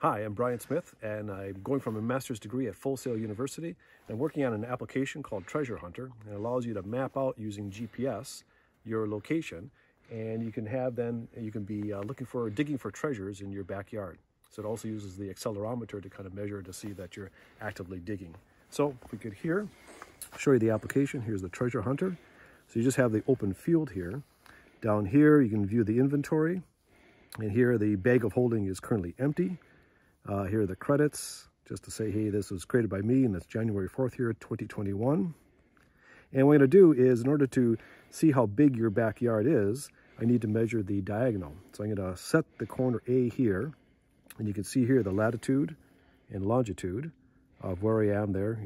Hi, I'm Brian Smith, and I'm going from a master's degree at Full Sail University. And I'm working on an application called Treasure Hunter. It allows you to map out using GPS your location, and you can be digging for treasures in your backyard. So it also uses the accelerometer to kind of measure to see that you're actively digging. So if we could show you the application. Here's the Treasure Hunter. So you just have the open field here. Down here, you can view the inventory. And here, the bag of holding is currently empty. Here are the credits, just to say, hey, this was created by me, and that's January 4th here, 2021. And what I'm going to do is, in order to see how big your backyard is, I need to measure the diagonal. So I'm going to set the corner A here, and you can see here the latitude and longitude of where I am there,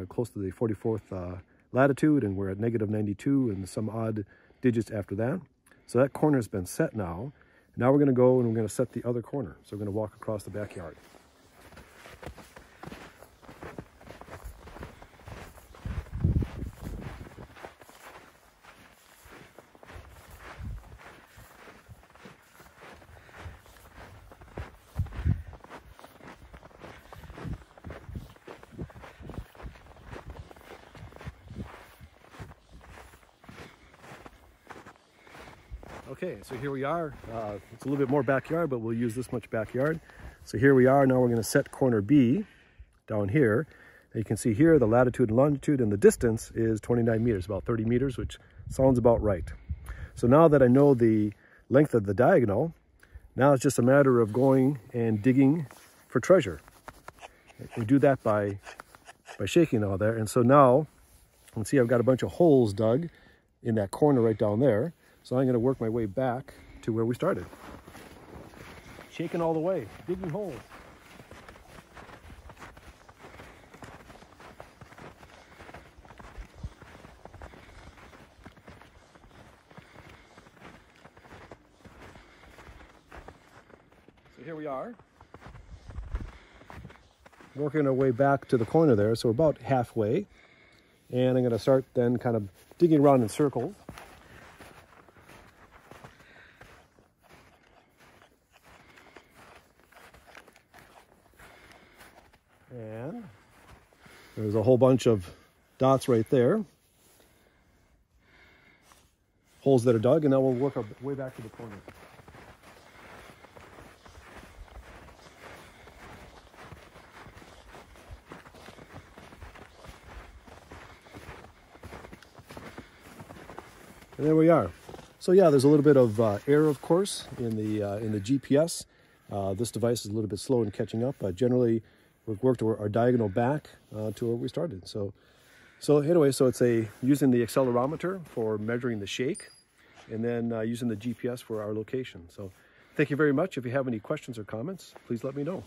close to the 44th latitude, and we're at -92 and some odd digits after that. So that corner has been set now. Now we're going to go and we're going to set the other corner. So we're going to walk across the backyard. Okay, so here we are. It's a little bit more backyard, but we'll use this much backyard. So here we are. Now we're going to set corner B down here. And you can see here the latitude and longitude, and the distance is 29 meters, about 30 meters, which sounds about right. So now that I know the length of the diagonal, now it's just a matter of going and digging for treasure. We do that by shaking all there. And so now, you can see I've got a bunch of holes dug in that corner right down there. So I'm going to work my way back to where we started. Shaking all the way, digging holes. So here we are. Working our way back to the corner there, so we're about halfway. And I'm going to start then kind of digging around in circles. And there's a whole bunch of dots right there. Holes that are dug, and now we'll work our way back to the corner. And there we are. So yeah, there's a little bit of error, of course, in the GPS. This device is a little bit slow in catching up. Generally, we've worked our diagonal back to where we started. So anyway, so it's using the accelerometer for measuring the shake, and then using the GPS for our location. So thank you very much. If you have any questions or comments, please let me know.